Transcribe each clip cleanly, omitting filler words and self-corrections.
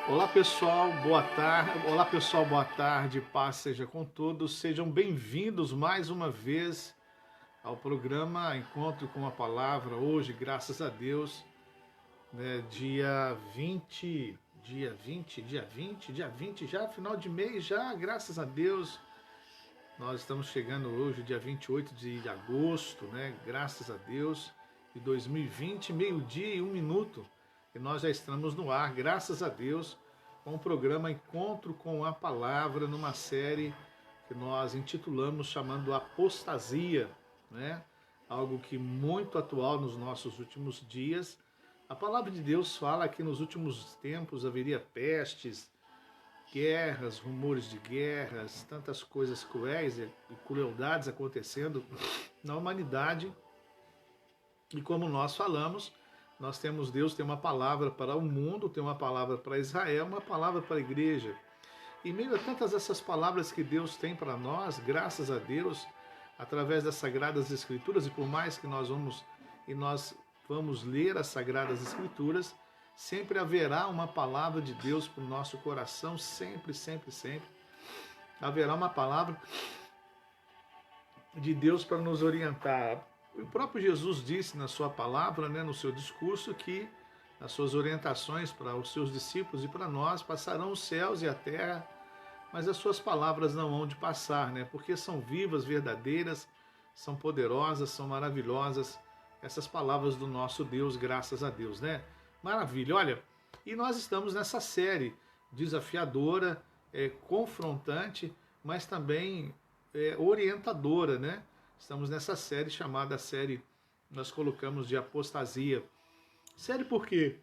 Olá pessoal, boa tarde. Olá pessoal, boa tarde. Paz seja com todos. Sejam bem-vindos mais uma vez ao programa Encontro com a Palavra. Hoje, graças a Deus, né, dia 20, já final de mês, já, graças a Deus. Nós estamos chegando hoje, dia 28 de agosto, né? Graças a Deus, de 2020, meio-dia e 1 minuto. E nós já estamos no ar, graças a Deus, com o programa Encontro com a Palavra, numa série que nós intitulamos chamando Apostasia, né? Algo que muito atual nos nossos últimos dias. A palavra de Deus fala que nos últimos tempos haveria pestes, guerras, rumores de guerras, tantas coisas cruéis e crueldades acontecendo na humanidade. E como nós falamos, nós temos Deus, tem uma palavra para o mundo, tem uma palavra para Israel, uma palavra para a igreja. E meio a tantas essas palavras que Deus tem para nós, graças a Deus, através das Sagradas Escrituras, e por mais que nós vamos ler as Sagradas Escrituras, sempre haverá uma palavra de Deus para o nosso coração, sempre, sempre, sempre. Haverá uma palavra de Deus para nos orientar. O próprio Jesus disse na sua palavra, né, no seu discurso, que nas suas orientações para os seus discípulos e para nós, passarão os céus e a terra, mas as suas palavras não hão de passar, né, porque são vivas, verdadeiras, são poderosas, são maravilhosas, essas palavras do nosso Deus, graças a Deus, né? Maravilha, olha, e nós estamos nessa série desafiadora, confrontante, mas também orientadora, né? Estamos nessa série chamada nós colocamos de apostasia. Série porque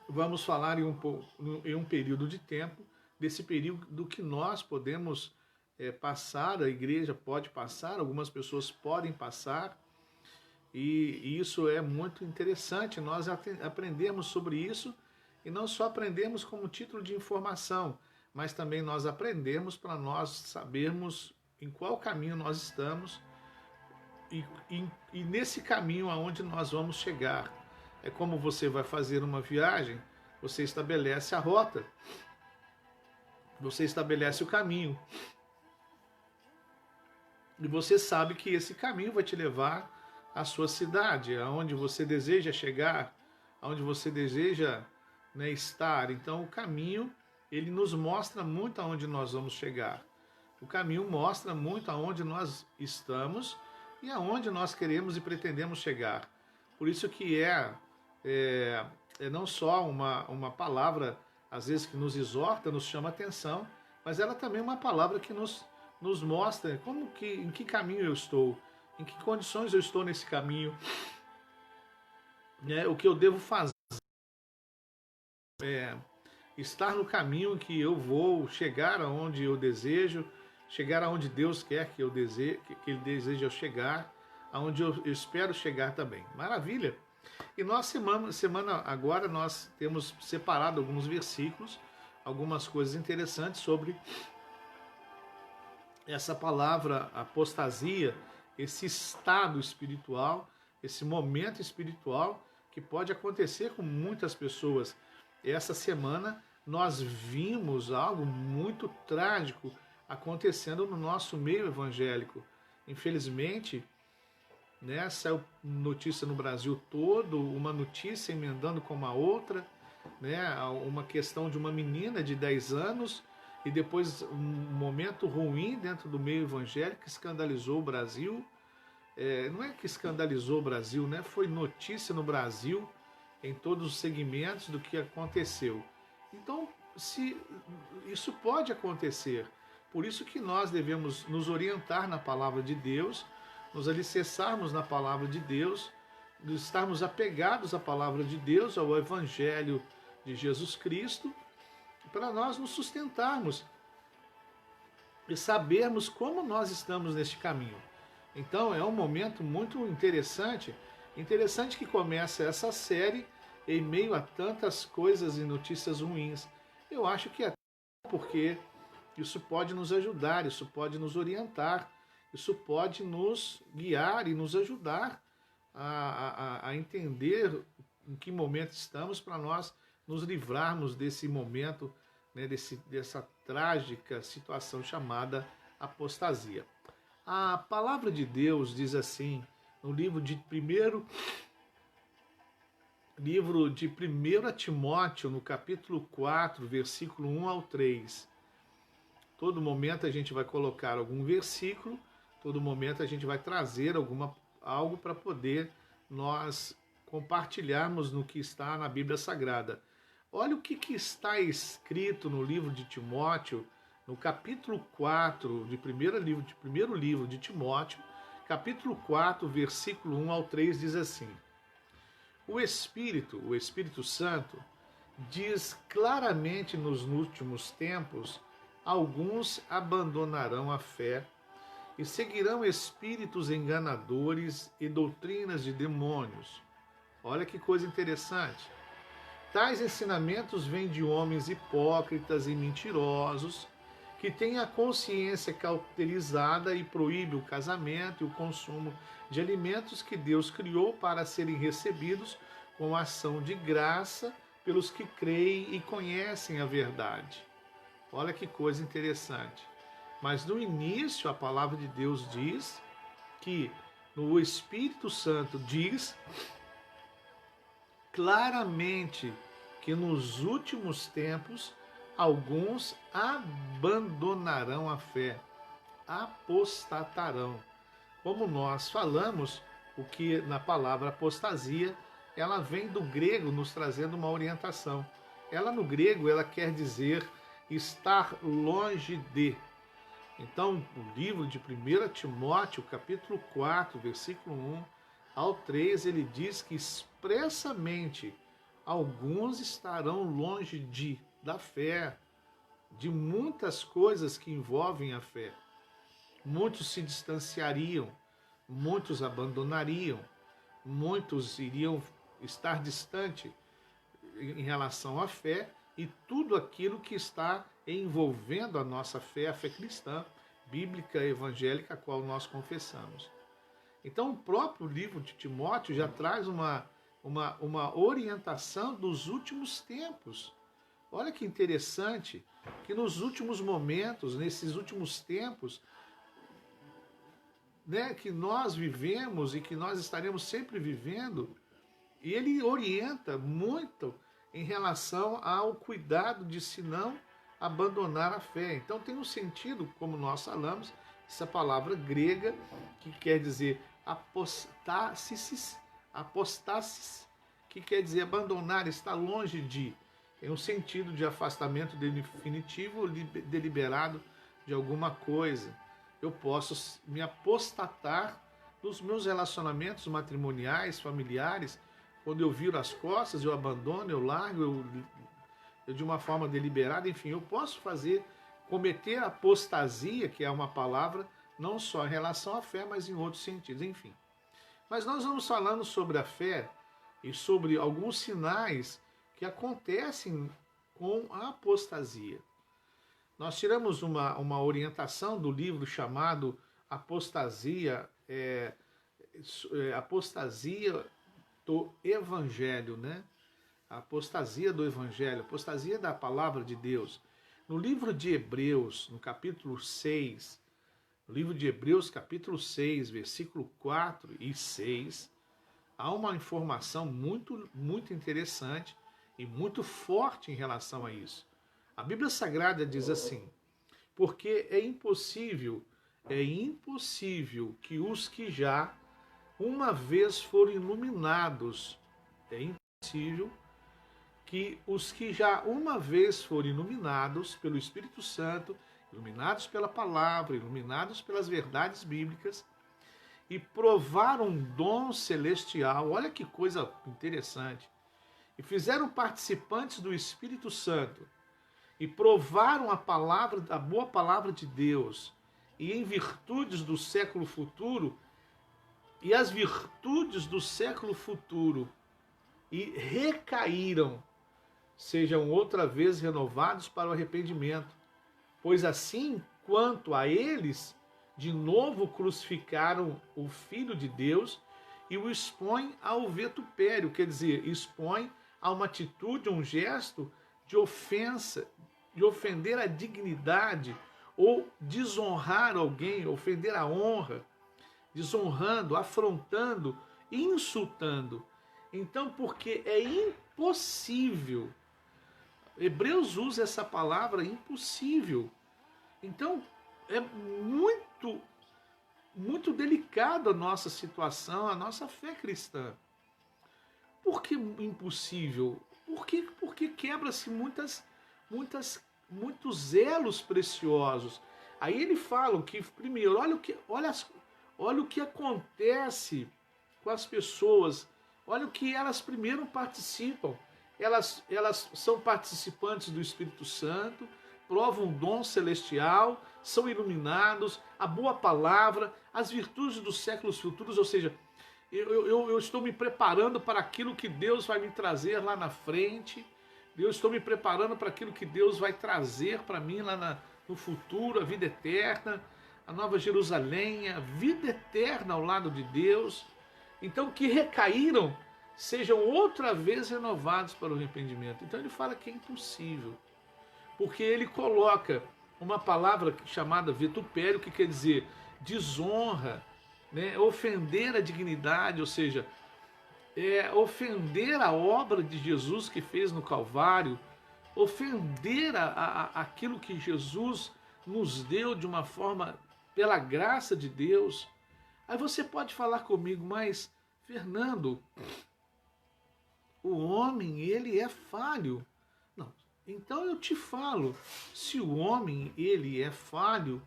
vamos falar em um período de tempo, desse período que nós podemos passar, a igreja pode passar, algumas pessoas podem passar, e isso é muito interessante, nós aprendemos sobre isso, e não só aprendemos como título de informação, mas também nós aprendemos para nós sabermos em qual caminho nós estamos e nesse caminho aonde nós vamos chegar. É como você vai fazer uma viagem, você estabelece a rota, você estabelece o caminho, e você sabe que esse caminho vai te levar à sua cidade, aonde você deseja chegar, aonde você deseja, né, estar. Então o caminho, ele nos mostra muito aonde nós vamos chegar. O caminho mostra muito aonde nós estamos e aonde nós queremos e pretendemos chegar. Por isso que é não só uma palavra, às vezes, que nos exorta, nos chama atenção, mas ela também é uma palavra que nos mostra em que caminho eu estou, em que condições eu estou nesse caminho, né, o que eu devo fazer. Estar no caminho que eu vou chegar aonde eu desejo, chegar aonde Deus quer que Ele deseja eu chegar, aonde eu espero chegar também. Maravilha! E nós semana agora nós temos separado alguns versículos, algumas coisas interessantes sobre essa palavra apostasia, esse estado espiritual, esse momento espiritual que pode acontecer com muitas pessoas. Essa semana nós vimos algo muito trágico acontecendo no nosso meio evangélico. Infelizmente, né, saiu notícia no Brasil todo, uma notícia emendando com uma outra, né, uma questão de uma menina de 10 anos e depois um momento ruim dentro do meio evangélico que escandalizou o Brasil. Não é que escandalizou o Brasil, né? Foi notícia no Brasil em todos os segmentos do que aconteceu. Então, se isso pode acontecer, por isso que nós devemos nos orientar na palavra de Deus, nos alicerçarmos na palavra de Deus, estarmos apegados à palavra de Deus, ao Evangelho de Jesus Cristo, para nós nos sustentarmos e sabermos como nós estamos neste caminho. Então é um momento muito interessante que começa essa série em meio a tantas coisas e notícias ruins. Eu acho que é porque isso pode nos ajudar, isso pode nos orientar, isso pode nos guiar e nos ajudar a entender em que momento estamos para nós nos livrarmos desse momento, né, dessa trágica situação chamada apostasia. A palavra de Deus diz assim, no livro de 1 Timóteo, no capítulo 4, versículo 1 ao 3. Todo momento a gente vai colocar algum versículo, todo momento a gente vai trazer algo para poder nós compartilharmos no que está na Bíblia Sagrada. Olha o que está escrito no livro de Timóteo, no capítulo 4 de primeiro livro de Timóteo, capítulo 4, versículo 1 ao 3, diz assim: o Espírito Santo, diz claramente nos últimos tempos, alguns abandonarão a fé e seguirão espíritos enganadores e doutrinas de demônios. Olha que coisa interessante. Tais ensinamentos vêm de homens hipócritas e mentirosos, que têm a consciência cauterizada e proíbe o casamento e o consumo de alimentos que Deus criou para serem recebidos com ação de graça pelos que creem e conhecem a verdade. Olha que coisa interessante. Mas no início a palavra de Deus diz que o Espírito Santo diz claramente que nos últimos tempos alguns abandonarão a fé, apostatarão. Como nós falamos, o que na palavra apostasia, ela vem do grego nos trazendo uma orientação. Ela no grego, ela quer dizer estar longe de. Então, o livro de 1 Timóteo, capítulo 4, versículo 1 ao 3, ele diz que expressamente alguns estarão longe da fé, de muitas coisas que envolvem a fé. Muitos se distanciariam, muitos abandonariam, muitos iriam estar distante em relação à fé e tudo aquilo que está envolvendo a nossa fé, a fé cristã, bíblica, evangélica, a qual nós confessamos. Então, o próprio livro de Timóteo já traz uma orientação dos últimos tempos. Olha que interessante que nos últimos momentos, nesses últimos tempos, né, que nós vivemos e que nós estaremos sempre vivendo, e ele orienta muito em relação ao cuidado de se não abandonar a fé. Então tem um sentido, como nós falamos, essa palavra grega que quer dizer apostasis, que quer dizer abandonar, estar longe de. Tem um sentido de afastamento definitivo ou deliberado de alguma coisa. Eu posso me apostatar nos meus relacionamentos matrimoniais, familiares. Quando eu viro as costas, eu abandono, eu largo, eu de uma forma deliberada, enfim, eu posso cometer apostasia, que é uma palavra não só em relação à fé, mas em outros sentidos, enfim. Mas nós vamos falando sobre a fé e sobre alguns sinais que acontecem com a apostasia. Nós tiramos uma orientação do livro chamado Apostasia, Apostasia do Evangelho, né? a apostasia do Evangelho, a apostasia da palavra de Deus. No livro de Hebreus, no capítulo 6, no livro de Hebreus, capítulo 6, versículo 4 e 6, há uma informação muito interessante e muito forte em relação a isso. A Bíblia Sagrada diz assim: porque é impossível que os que já uma vez foram iluminados, é impossível que os que já uma vez foram iluminados pelo Espírito Santo, iluminados pela palavra, iluminados pelas verdades bíblicas, e provaram um dom celestial, olha que coisa interessante, e fizeram participantes do Espírito Santo, e provaram a palavra, a boa palavra de Deus, e em virtudes do século futuro, e as virtudes do século futuro, e recaíram, sejam outra vez renovados para o arrependimento. Pois assim, quanto a eles, de novo crucificaram o Filho de Deus e o expõem ao vitupério, quer dizer, expõem a uma atitude, um gesto de ofensa, de ofender a dignidade ou desonrar alguém, ofender a honra, desonrando, afrontando, insultando. Então, porque é impossível, Hebreus usa essa palavra impossível. Então, é muito delicada a nossa situação, a nossa fé cristã. Por que impossível? Porque quebra-se muitos elos preciosos. Aí ele fala que, primeiro, olha o que acontece com as pessoas, olha o que elas primeiro participam. Elas são participantes do Espírito Santo, provam um dom celestial, são iluminados, a boa palavra, as virtudes dos séculos futuros, ou seja, eu estou me preparando para aquilo que Deus vai me trazer lá na frente, eu estou me preparando para aquilo que Deus vai trazer para mim lá no futuro, a vida eterna, a Nova Jerusalém, a vida eterna ao lado de Deus. Então, que recaíram, sejam outra vez renovados para o arrependimento. Então ele fala que é impossível, porque ele coloca uma palavra chamada vitupério, que quer dizer desonra, né? Ofender a dignidade, ou seja, ofender a obra de Jesus que fez no Calvário, ofender aquilo que Jesus nos deu de uma forma, pela graça de Deus. Aí você pode falar comigo, mas Fernando, o homem, ele é falho. Não. Então eu te falo, se o homem, ele é falho,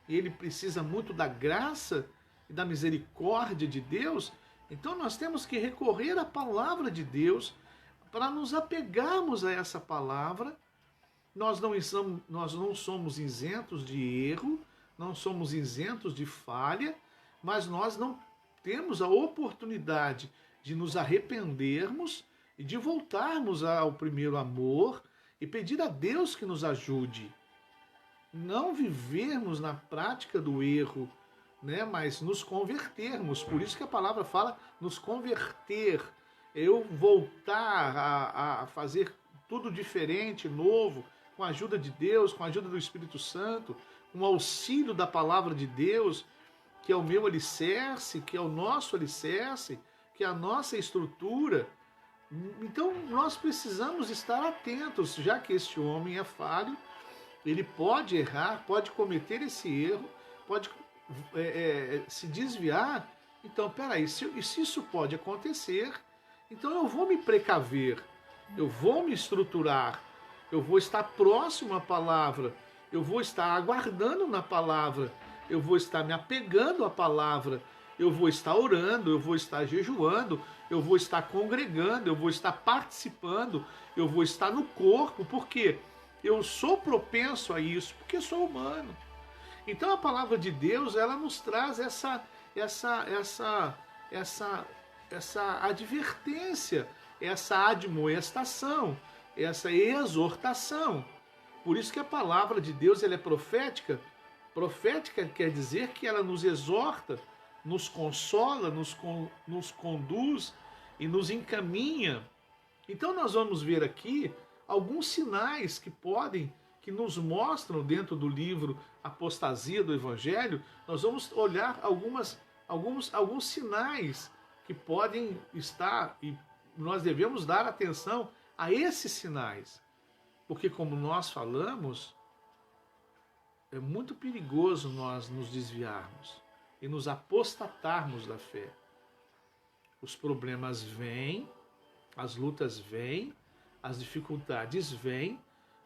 ele precisa muito da graça e da misericórdia de Deus, então nós temos que recorrer à palavra de Deus para nos apegarmos a essa palavra. Nós não somos isentos de erro, não somos isentos de falha, mas nós não temos a oportunidade de nos arrependermos e de voltarmos ao primeiro amor e pedir a Deus que nos ajude. Não vivermos na prática do erro, né, mas nos convertermos. Por isso que a palavra fala nos converter. Eu voltar a fazer tudo diferente, novo, com a ajuda de Deus, com a ajuda do Espírito Santo, com o auxílio da palavra de Deus, que é o meu alicerce, que é o nosso alicerce, que é a nossa estrutura. Então nós precisamos estar atentos, já que este homem é falho, ele pode errar, pode cometer esse erro, pode se desviar. Então, peraí, se isso pode acontecer, então eu vou me precaver, eu vou me estruturar, eu vou estar próximo à palavra, eu vou estar aguardando na palavra, eu vou estar me apegando à palavra, eu vou estar orando, eu vou estar jejuando, eu vou estar congregando, eu vou estar participando, eu vou estar no corpo, porque eu sou propenso a isso, porque sou humano. Então a palavra de Deus, ela nos traz essa advertência, essa admoestação, essa exortação. Por isso que a palavra de Deus, ela é profética. Profética quer dizer que ela nos exorta, nos consola, nos conduz e nos encaminha Então nós vamos ver aqui alguns sinais que nos mostram dentro do livro Apostasia do Evangelho. Nós vamos olhar alguns sinais que podem estar, e nós devemos dar atenção a esses sinais. Porque, como nós falamos, é muito perigoso nós nos desviarmos e nos apostatarmos da fé. Os problemas vêm, as lutas vêm, as dificuldades vêm,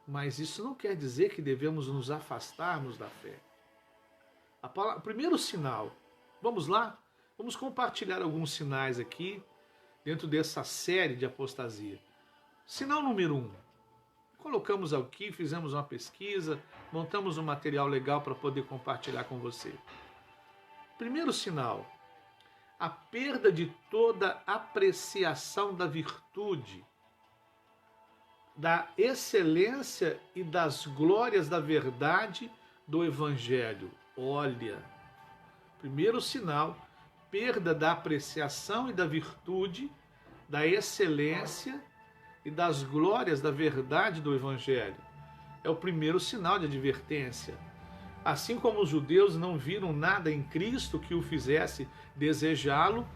mas isso não quer dizer que devemos nos afastarmos da fé. O primeiro sinal, vamos lá? Vamos compartilhar alguns sinais aqui dentro dessa série de apostasia. Sinal número 1. Colocamos aqui, fizemos uma pesquisa, montamos um material legal para poder compartilhar com você. Primeiro sinal, a perda de toda apreciação da virtude, da excelência e das glórias da verdade do Evangelho. Olha, primeiro sinal, perda da apreciação e da virtude, da excelência e das glórias da verdade do Evangelho. É o primeiro sinal de advertência. Assim como os judeus não viram nada em Cristo que o fizesse desejá-lo,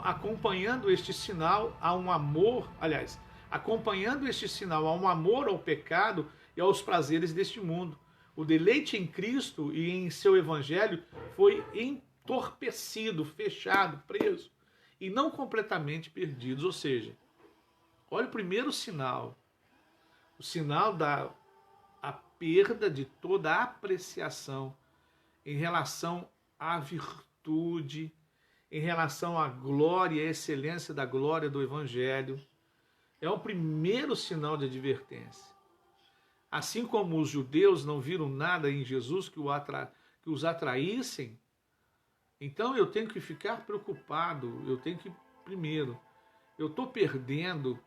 acompanhando este sinal a um amor, acompanhando este sinal a um amor ao pecado e aos prazeres deste mundo. O deleite em Cristo e em seu Evangelho foi entorpecido, fechado, preso, e não completamente perdidos. Ou seja, olha o primeiro sinal, o sinal da perda de toda a apreciação em relação à virtude, em relação à glória e à excelência da glória do Evangelho. É o primeiro sinal de advertência. Assim como os judeus não viram nada em Jesus que os atraíssem, então eu tenho que ficar preocupado, eu estou perdendo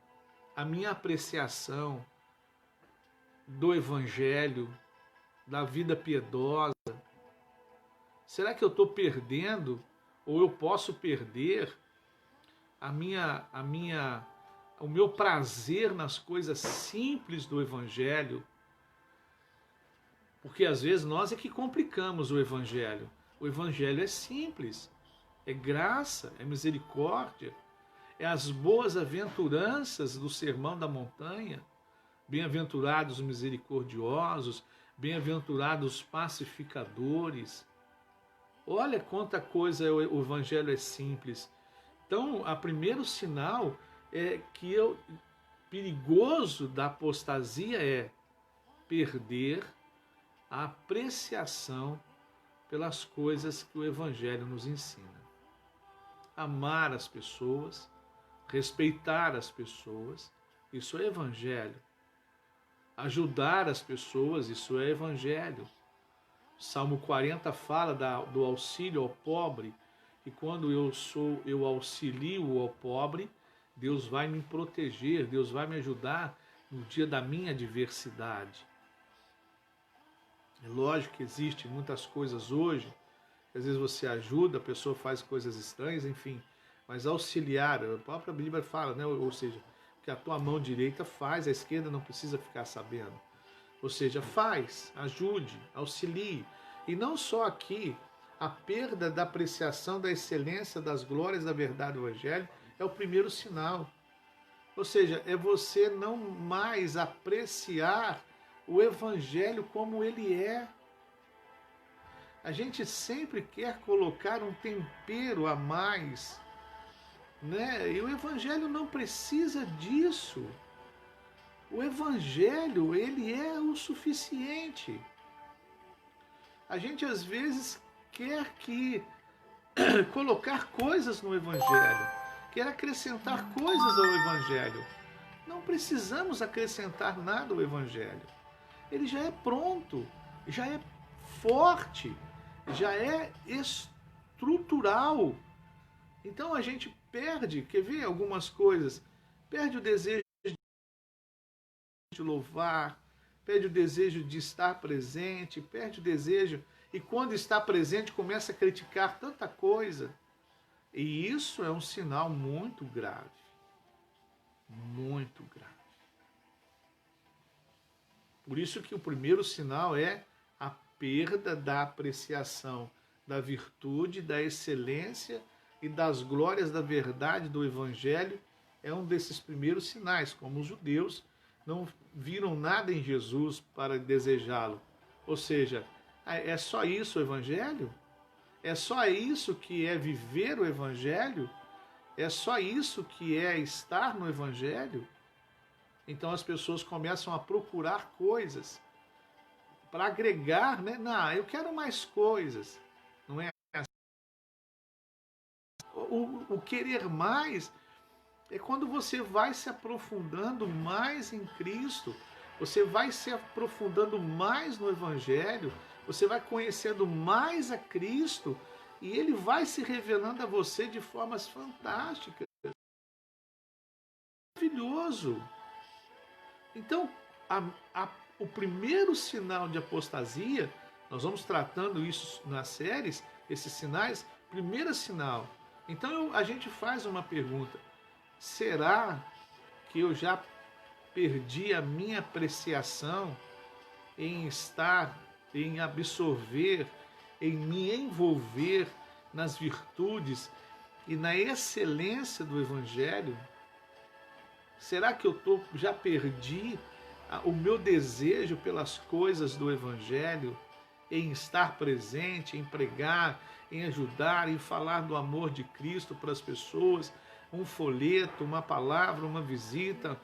a minha apreciação do Evangelho, da vida piedosa. Será que eu estou perdendo, ou eu posso perder o meu prazer nas coisas simples do Evangelho? Porque às vezes nós é que complicamos o Evangelho. O Evangelho é simples, é graça, é misericórdia, é as boas aventuranças do Sermão da Montanha. Bem-aventurados os misericordiosos, bem-aventurados os pacificadores. Olha quanta coisa o Evangelho é simples. Então, o primeiro sinal perigoso da apostasia é perder a apreciação pelas coisas que o Evangelho nos ensina. Amar as pessoas, respeitar as pessoas, isso é Evangelho. Ajudar as pessoas, isso é Evangelho. Salmo 40 fala do auxílio ao pobre, e quando eu auxilio ao pobre, Deus vai me proteger, Deus vai me ajudar no dia da minha adversidade. É lógico que existem muitas coisas hoje, às vezes você ajuda, a pessoa faz coisas estranhas, enfim, mas auxiliar, a própria Bíblia fala, né? Ou seja, que a tua mão direita faz, a esquerda não precisa ficar sabendo. Ou seja, faz, ajude, auxilie. E não só aqui, a perda da apreciação da excelência das glórias da verdade do Evangelho é o primeiro sinal. Ou seja, é você não mais apreciar o Evangelho como ele é. A gente sempre quer colocar um tempero a mais, né? E o Evangelho não precisa disso. O Evangelho, ele é o suficiente. A gente às vezes quer colocar coisas no Evangelho, quer acrescentar coisas ao Evangelho. Não precisamos acrescentar nada ao Evangelho. Ele já é pronto, já é forte, já é estrutural. Então a gente perde, quer ver algumas coisas? Perde o desejo de louvar, perde o desejo de estar presente, perde o desejo, e quando está presente começa a criticar tanta coisa. E isso é um sinal muito grave. muito grave. Por isso que o primeiro sinal é a perda da apreciação da virtude, da excelência e das glórias da verdade do Evangelho. É um desses primeiros sinais, como os judeus não viram nada em Jesus para desejá-lo. Ou seja, é só isso o Evangelho? É só isso que é viver o Evangelho? É só isso que é estar no Evangelho? Então as pessoas começam a procurar coisas para agregar, né? Não, eu quero mais coisas. Não é assim. O querer mais é quando você vai se aprofundando mais em Cristo, você vai se aprofundando mais no Evangelho, você vai conhecendo mais a Cristo e Ele vai se revelando a você de formas fantásticas. Maravilhoso. Então, o primeiro sinal de apostasia, nós vamos tratando isso nas séries, esses sinais, primeiro sinal. Então a gente faz uma pergunta: será que eu já perdi a minha apreciação em estar, em absorver, em me envolver nas virtudes e na excelência do Evangelho? Será que eu já perdi o meu desejo pelas coisas do Evangelho, em estar presente, em pregar, em ajudar, em falar do amor de Cristo para as pessoas? Um folheto, uma palavra, uma visita,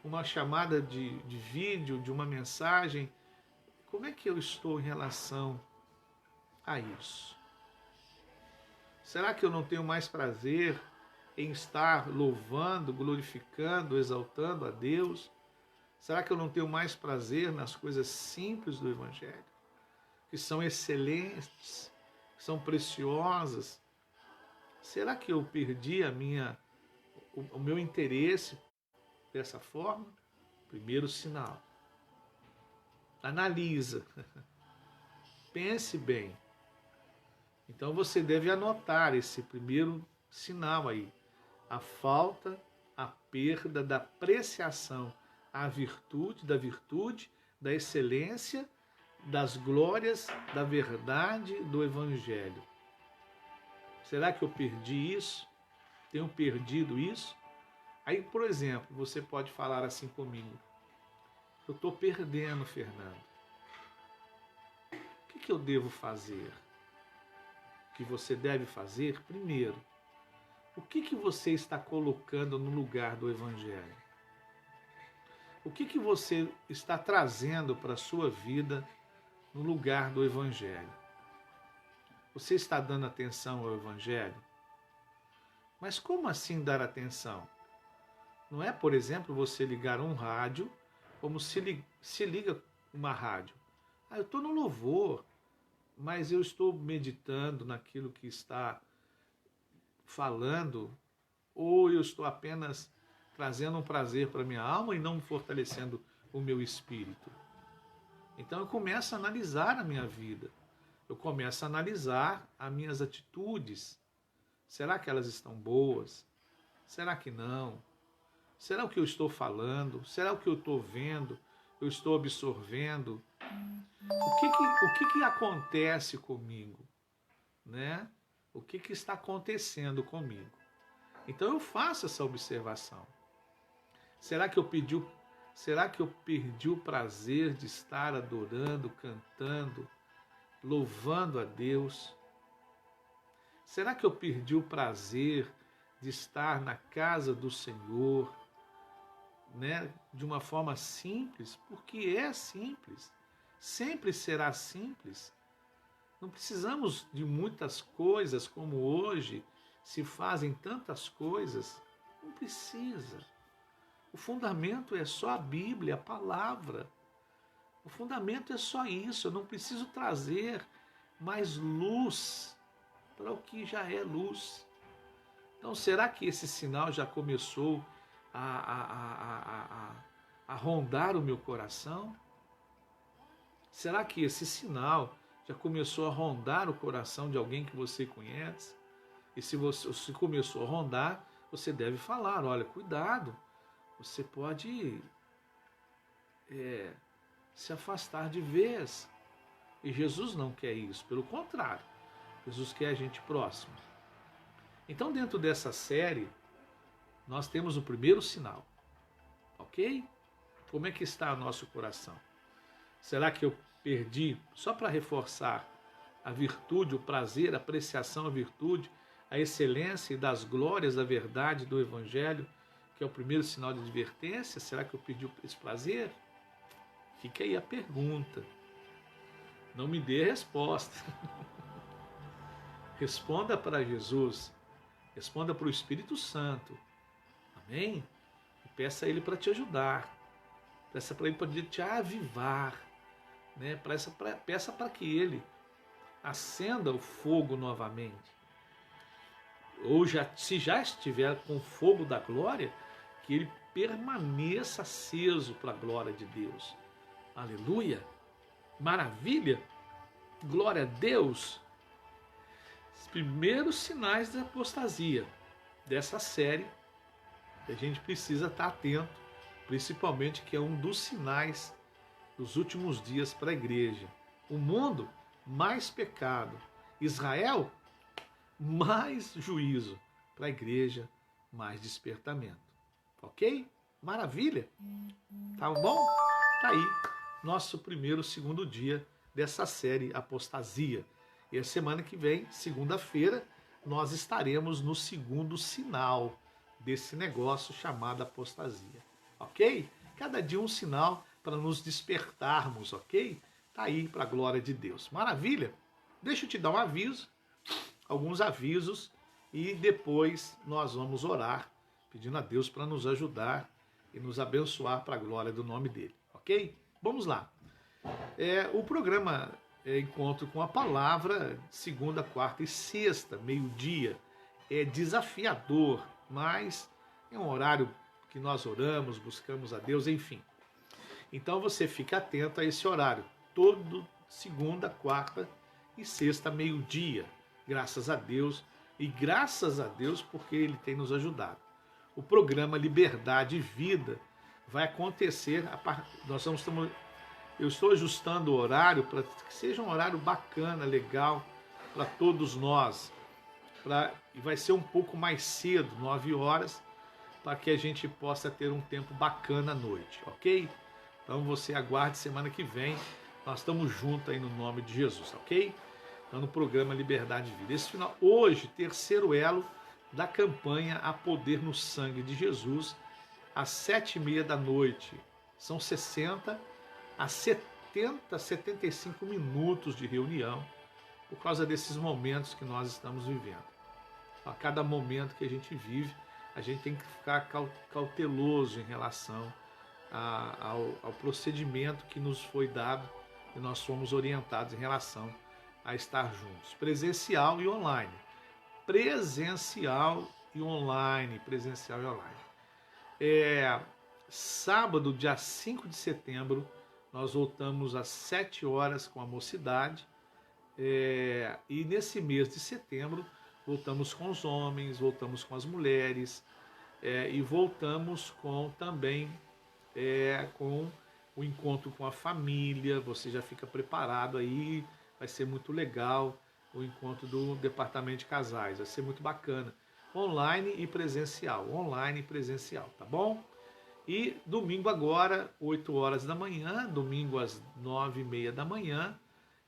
uma chamada de vídeo, de uma mensagem. Como é que eu estou em relação a isso? Será que eu não tenho mais prazer em estar louvando, glorificando, exaltando a Deus? Será que eu não tenho mais prazer nas coisas simples do Evangelho, que são excelentes, que são preciosas? Será que eu perdi o meu interesse dessa forma? Primeiro sinal. Analisa. Pense bem. Então você deve anotar esse primeiro sinal aí. A falta, a perda da apreciação à virtude, da excelência, das glórias, da verdade do Evangelho. Será que eu perdi isso? Tenho perdido isso? Aí, por exemplo, você pode falar assim comigo: eu estou perdendo, Fernando. O que eu devo fazer? O que você deve fazer? Primeiro, o que você está colocando no lugar do Evangelho? O que você está trazendo para a sua vida no lugar do Evangelho? Você está dando atenção ao Evangelho? Mas como assim dar atenção? Não é, por exemplo, você ligar um rádio como se liga uma rádio. Eu estou no louvor, mas eu estou meditando naquilo que está falando, ou eu estou apenas trazendo um prazer para a minha alma e não fortalecendo o meu espírito? Então eu começo a analisar a minha vida, eu começo a analisar as minhas atitudes. Será que elas estão boas? Será que não? Será o que eu estou falando? Será o que eu estou vendo? Eu estou absorvendo? O que acontece comigo? Né? O que está acontecendo comigo? Então eu faço essa observação. Será que eu perdi o prazer de estar adorando, cantando, louvando a Deus? Será que eu perdi o prazer de estar na casa do Senhor, né, de uma forma simples? Porque é simples, sempre será simples. Não precisamos de muitas coisas como hoje se fazem tantas coisas. Não precisa. O fundamento é só a Bíblia, a palavra. O fundamento é só isso. Eu não preciso trazer mais luz para o que já é luz. Então, será que esse sinal já começou a rondar o meu coração? Será que esse sinal já começou a rondar o coração de alguém que você conhece? E se começou a rondar, você deve falar, olha, cuidado, você pode se afastar de vez. E Jesus não quer isso, pelo contrário, Jesus quer a gente próximo. Então, dentro dessa série, nós temos o primeiro sinal, ok? Como é que está o nosso coração? Será que eu perdi, só para reforçar, a virtude, o prazer, a apreciação, a virtude, a excelência e das glórias da verdade do Evangelho, que é o primeiro sinal de advertência? Será que eu perdi esse prazer? Fica aí a pergunta. Não me dê a resposta. Responda para Jesus. Responda para o Espírito Santo. Amém? E peça a Ele para te ajudar. Peça para Ele para te avivar. Né? Peça para que Ele acenda o fogo novamente. Ou se já estiver com o fogo da glória, que ele permaneça aceso para a glória de Deus. Aleluia! Maravilha! Glória a Deus! Os primeiros sinais da apostasia dessa série, que a gente precisa estar atento, principalmente que é um dos sinais dos últimos dias para a igreja. O mundo, mais pecado. Israel, mais juízo. Para a igreja, mais despertamento. Ok? Maravilha? Tá bom? Tá aí nosso segundo dia dessa série Apostasia. E a semana que vem, segunda-feira, nós estaremos no segundo sinal desse negócio chamado apostasia. Ok? Cada dia um sinal para nos despertarmos, ok? Tá aí para a glória de Deus. Maravilha? Deixa eu te dar um aviso, alguns avisos, e depois nós vamos orar, pedindo a Deus para nos ajudar e nos abençoar para a glória do nome dele, ok? Vamos lá. O programa Encontro com a Palavra, segunda, quarta e sexta, meio-dia, é desafiador, mas é um horário que nós oramos, buscamos a Deus, enfim. Então você fica atento a esse horário, todo segunda, quarta e sexta, meio-dia. Graças a Deus, e graças a Deus porque Ele tem nos ajudado. O programa Liberdade e Vida vai acontecer, eu estou ajustando o horário para que seja um horário bacana, legal, para todos nós. E vai ser um pouco mais cedo, 9 horas, para que a gente possa ter um tempo bacana à noite, ok? Então você aguarde semana que vem, nós estamos juntos aí no nome de Jesus, ok? Então no programa Liberdade e Vida. Esse final, hoje, terceiro elo da campanha A Poder no Sangue de Jesus, às 7h30 da noite. São 60 a 70, 75 minutos de reunião, por causa desses momentos que nós estamos vivendo. A cada momento que a gente vive, a gente tem que ficar cauteloso em relação ao procedimento que nos foi dado e nós fomos orientados em relação a estar juntos. Presencial e online. Presencial e online. Sábado, dia 5 de setembro, nós voltamos às 7 horas com a mocidade. E nesse mês de setembro, voltamos com os homens, voltamos com as mulheres, e voltamos também com o encontro com a família. Você já fica preparado aí, vai ser muito legal o encontro do departamento de casais, vai ser muito bacana, online e presencial, tá bom? E domingo agora, 8 horas da manhã, domingo às 9h30 da manhã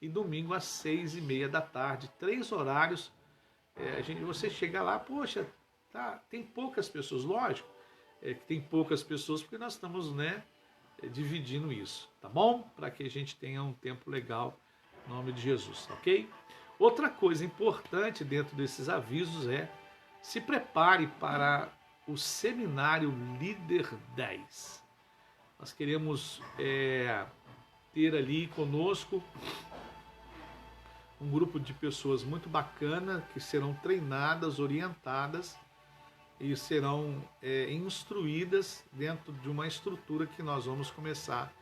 e domingo às 6h30 da tarde, 3 horários. Você chega lá, poxa, tem poucas pessoas, lógico, que tem poucas pessoas porque nós estamos, dividindo isso, tá bom? Para que a gente tenha um tempo legal, em nome de Jesus, ok? Outra coisa importante dentro desses avisos se prepare para o seminário Líder 10. Nós queremos ter ali conosco um grupo de pessoas muito bacana que serão treinadas, orientadas e serão instruídas dentro de uma estrutura que nós vamos começar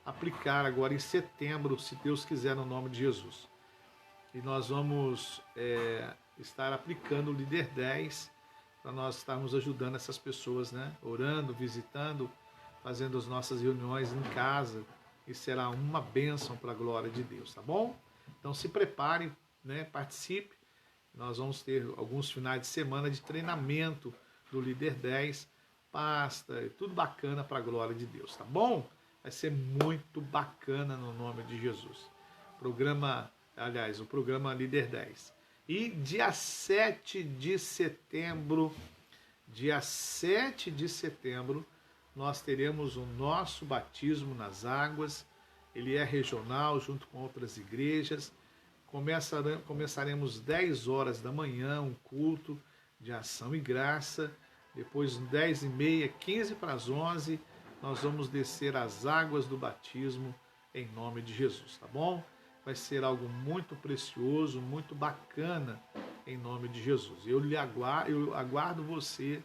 a aplicar agora em setembro, se Deus quiser, no nome de Jesus. E nós vamos estar aplicando o Líder 10 para nós estarmos ajudando essas pessoas, né? Orando, visitando, fazendo as nossas reuniões em casa, e será uma bênção para a glória de Deus, tá bom? Então se prepare, né? Participe. Nós vamos ter alguns finais de semana de treinamento do Líder 10, pasta, tudo bacana para a glória de Deus, tá bom? Vai ser muito bacana no nome de Jesus. O programa Líder 10. E dia 7 de setembro, nós teremos o nosso batismo nas águas. Ele é regional, junto com outras igrejas. Começaremos 10 horas da manhã, um culto de ação e graça. Depois, 10h30, 15 para as 11, nós vamos descer as águas do batismo em nome de Jesus, tá bom? Vai ser algo muito precioso, muito bacana em nome de Jesus. Eu aguardo você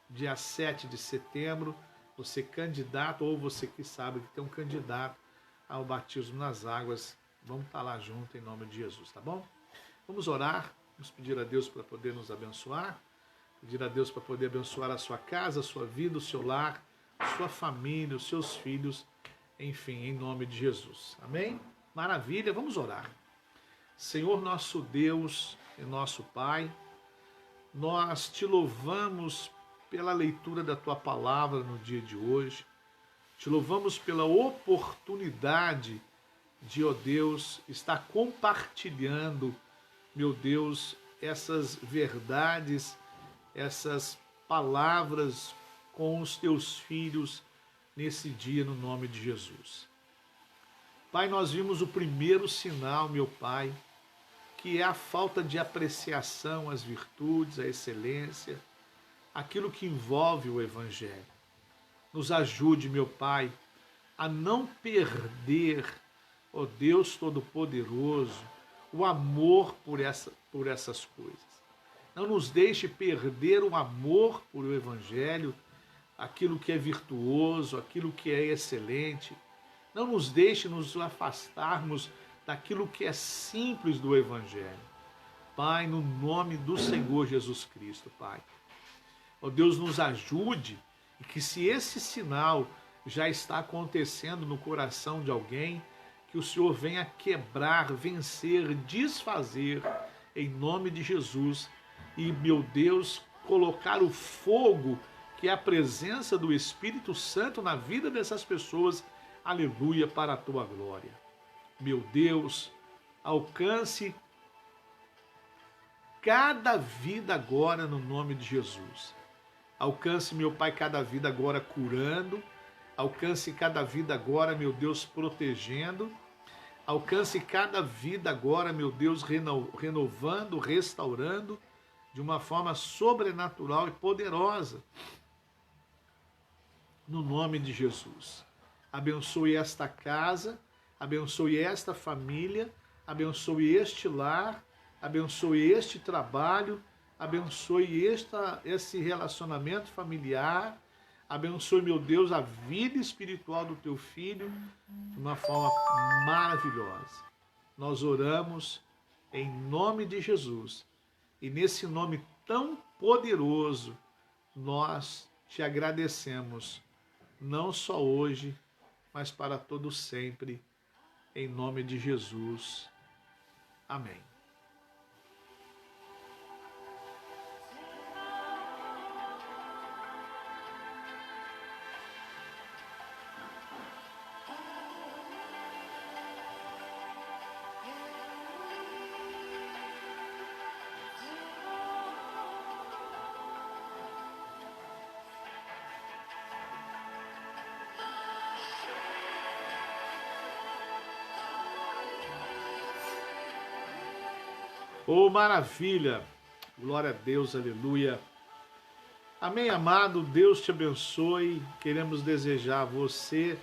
dia 7 de setembro, você candidato, ou você que sabe que tem um candidato ao batismo nas águas. Vamos estar lá junto em nome de Jesus, tá bom? Vamos orar, vamos pedir a Deus para poder nos abençoar, pedir a Deus para poder abençoar a sua casa, a sua vida, o seu lar, a sua família, os seus filhos, enfim, em nome de Jesus. Amém? Maravilha, vamos orar. Senhor nosso Deus e nosso Pai, nós te louvamos pela leitura da tua palavra no dia de hoje, te louvamos pela oportunidade de, ó Deus, estar compartilhando, meu Deus, essas verdades, essas palavras com os teus filhos nesse dia, no nome de Jesus. Pai, nós vimos o primeiro sinal, meu Pai, que é a falta de apreciação às virtudes, à excelência, aquilo que envolve o Evangelho. Nos ajude, meu Pai, a não perder, ó Deus Todo-Poderoso, o amor por essas coisas. Não nos deixe perder o amor por o Evangelho, aquilo que é virtuoso, aquilo que é excelente. Não nos deixe nos afastarmos daquilo que é simples do Evangelho. Pai, no nome do Senhor Jesus Cristo, Pai. Ó Deus, nos ajude, e que se esse sinal já está acontecendo no coração de alguém, que o Senhor venha quebrar, vencer, desfazer, em nome de Jesus. E, meu Deus, colocar o fogo, que é a presença do Espírito Santo na vida dessas pessoas, aleluia, para a tua glória. Meu Deus, alcance cada vida agora no nome de Jesus. Alcance, meu Pai, cada vida agora curando. Alcance cada vida agora, meu Deus, protegendo. Alcance cada vida agora, meu Deus, renovando, restaurando de uma forma sobrenatural e poderosa. No nome de Jesus. Abençoe esta casa, abençoe esta família, abençoe este lar, abençoe este trabalho, abençoe esse relacionamento familiar, abençoe, meu Deus, a vida espiritual do teu filho de uma forma maravilhosa. Nós oramos em nome de Jesus, e nesse nome tão poderoso nós te agradecemos, não só hoje, mas para todo sempre, em nome de Jesus. Amém. Oh, maravilha! Glória a Deus, aleluia. Amém, amado? Deus te abençoe. Queremos desejar a você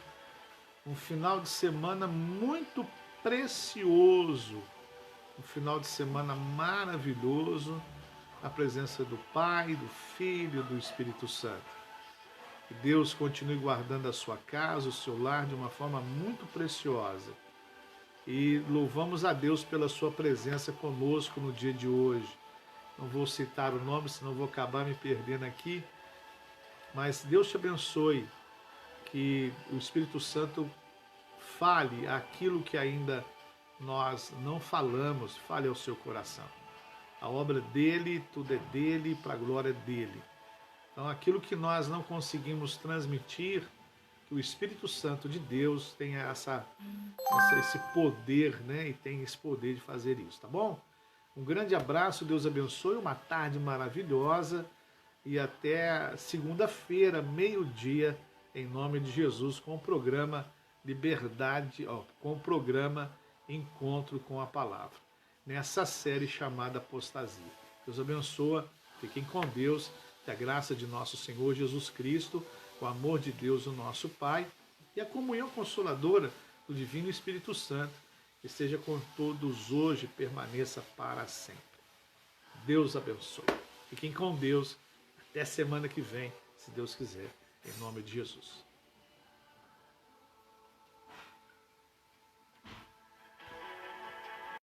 um final de semana muito precioso, um final de semana maravilhoso, na presença do Pai, do Filho e do Espírito Santo. Que Deus continue guardando a sua casa, o seu lar de uma forma muito preciosa. E louvamos a Deus pela sua presença conosco no dia de hoje. não vou citar o nome, senão vou acabar me perdendo aqui, mas Deus te abençoe, que o Espírito Santo fale aquilo que ainda nós não falamos, fale ao seu coração. A obra dele, tudo é dele, para a glória dele. Então, aquilo que nós não conseguimos transmitir, que o Espírito Santo de Deus tenha esse poder, né? E tem esse poder de fazer isso, tá bom? Um grande abraço, Deus abençoe, uma tarde maravilhosa e até segunda-feira, meio-dia, em nome de Jesus, com o programa Liberdade, com o programa Encontro com a Palavra, nessa série chamada Apostasia. Deus abençoe, fiquem com Deus, que a graça de nosso Senhor Jesus Cristo, o amor de Deus, o nosso Pai, e a comunhão consoladora do Divino Espírito Santo, esteja com todos hoje, permaneça para sempre. Deus abençoe. Fiquem com Deus. Até semana que vem, se Deus quiser, em nome de Jesus.